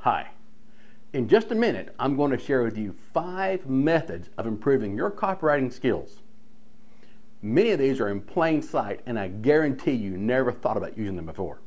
Hi. In just a minute, I'm going to share with you 5 methods of improving your copywriting skills. Many of these are in plain sight, and I guarantee you never thought about using them before.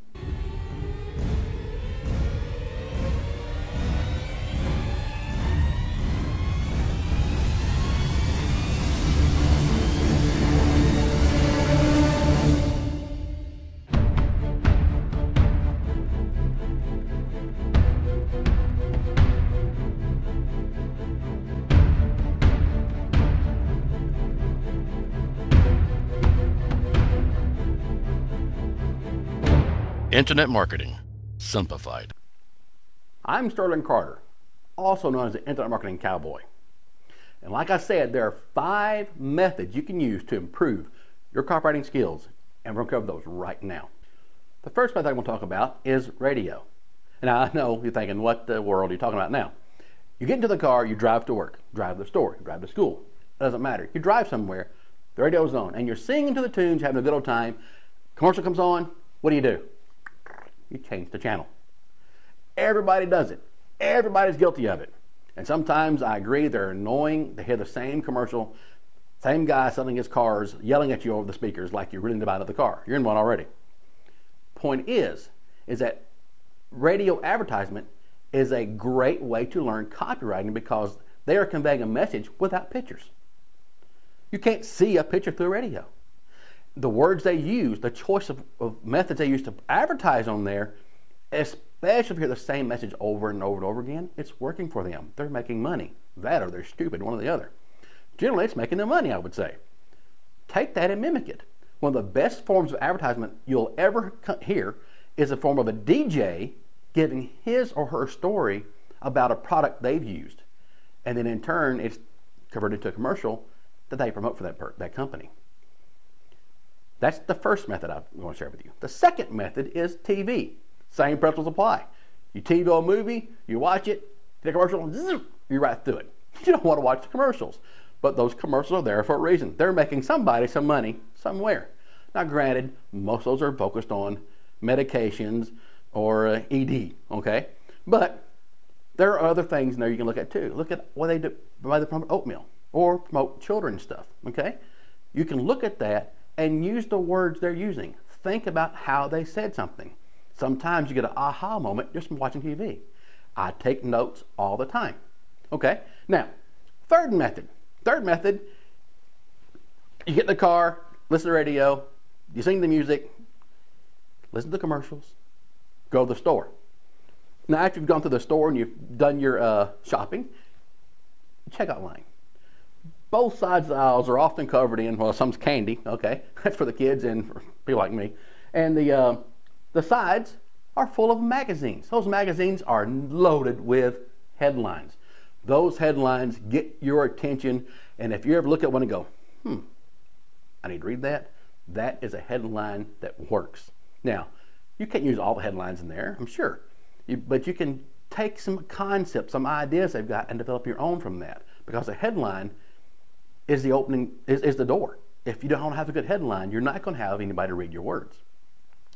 Internet Marketing Simplified. I'm Sterling Carter, also known as the Internet Marketing Cowboy. And like I said, there are 5 methods you can use to improve your copywriting skills, and we're going to cover those right now. The first method I'm going to talk about is radio. And I know you're thinking, what the world are you talking about now? You get into the car, you drive to work, drive to the store, drive to school. It doesn't matter. You drive somewhere, the radio's on, and you're singing to the tunes, having a good old time. Commercial comes on, what do? You change the channel. Everybody does it. Everybody's guilty of it. And sometimes I agree they're annoying. They hear the same commercial, same guy selling his cars, yelling at you over the speakers like you're really about to buy the car. You're in one already. Point is that radio advertisement is a great way to learn copywriting because they are conveying a message without pictures. You can't see a picture through radio. The words they use, the choice of methods they use to advertise on there, especially if you hear the same message over and over and over again, it's working for them. They're making money. That or they're stupid, one or the other. Generally, it's making them money, I would say. Take that and mimic it. One of the best forms of advertisement you'll ever hear is a form of a DJ giving his or her story about a product they've used. And then in turn, it's converted to a commercial that they promote for that company. That's the first method I'm going to share with you. The second method is TV. Same principles apply. You TiVo a movie, you watch it, get a commercial, you're right through it. You don't want to watch the commercials. But those commercials are there for a reason. They're making somebody some money somewhere. Now granted, most of those are focused on medications or ED, okay? But there are other things in there you can look at too. Look at what they do, why they promote oatmeal or promote children's stuff, okay? You can look at that and use the words they're using. Think about how they said something. Sometimes you get an aha moment just from watching TV. I take notes all the time. Okay, now, third method. You get in the car, listen to the radio, you sing the music, listen to the commercials, go to the store. Now, after you've gone to the store and you've done your shopping, checkout line. Both sides of the aisles are often covered in, well, some's candy, okay? That's for the kids and for people like me. And the sides are full of magazines. Those magazines are loaded with headlines. Those headlines get your attention, and if you ever look at one and go, I need to read that, that is a headline that works. Now, you can't use all the headlines in there, I'm sure, but you can take some concepts, some ideas they've got, and develop your own from that, because a headline is the opening, is the door. If you don't have a good headline, you're not going to have anybody read your words.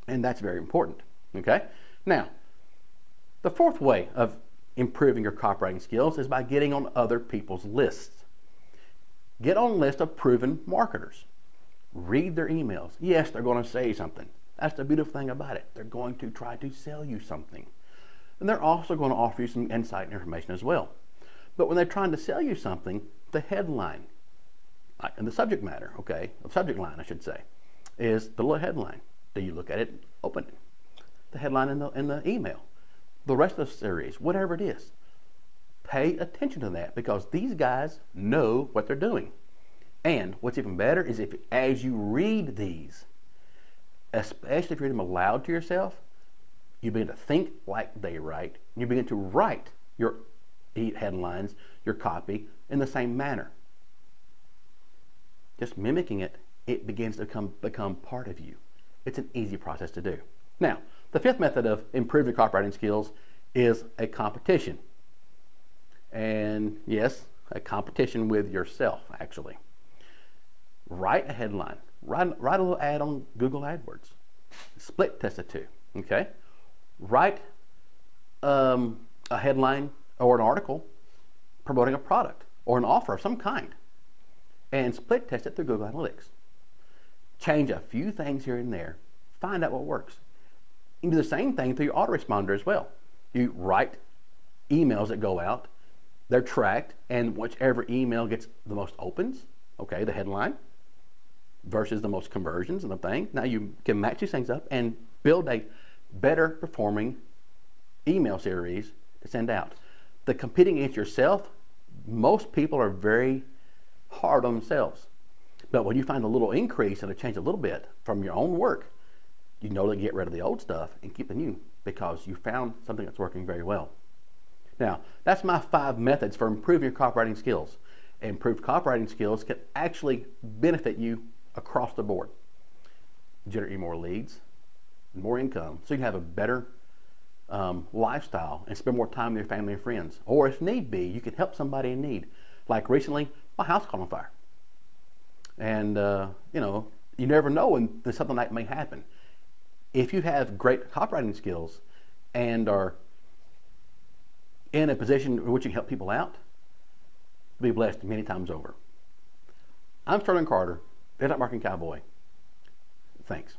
And that's very important, okay? Now, the fourth way of improving your copywriting skills is by getting on other people's lists. Get on a list of proven marketers. Read their emails. Yes, they're going to say something. That's the beautiful thing about it. They're going to try to sell you something. And they're also going to offer you some insight and information as well. But when they're trying to sell you something, the headline, and the subject matter, okay, the subject line I should say, is the little headline. Do you look at it, open it? The headline in the email. The rest of the series, whatever it is. Pay attention to that because these guys know what they're doing. And what's even better is if as you read these, especially if you read them aloud to yourself, you begin to think like they write. You begin to write your headlines, your copy in the same manner. Just mimicking it, it begins to become part of you. It's an easy process to do. Now, the fifth method of improving copywriting skills is a competition. And yes, a competition with yourself, actually. Write a headline. Write a little ad on Google AdWords. Split test the two, okay? Write a headline or an article promoting a product or an offer of some kind, and split test it through Google Analytics. Change a few things here and there, find out what works. You can do the same thing through your autoresponder as well. You write emails that go out, they're tracked, and whichever email gets the most opens, okay, the headline, versus the most conversions and the thing. Now you can match these things up and build a better performing email series to send out. The competing against yourself, most people are very hard on themselves. But when you find a little increase and a change a little bit from your own work, you know to get rid of the old stuff and keep the new because you found something that's working very well. Now, that's my 5 methods for improving your copywriting skills. Improved copywriting skills can actually benefit you across the board. Generate you more leads, more income, so you can have a better lifestyle and spend more time with your family and friends. Or if need be, you can help somebody in need. Like recently, my house caught on fire. And, you never know when something like that may happen. If you have great copywriting skills and are in a position in which you can help people out, you'll be blessed many times over. I'm Sterling Carter, Internet Marketing Cowboy. Thanks.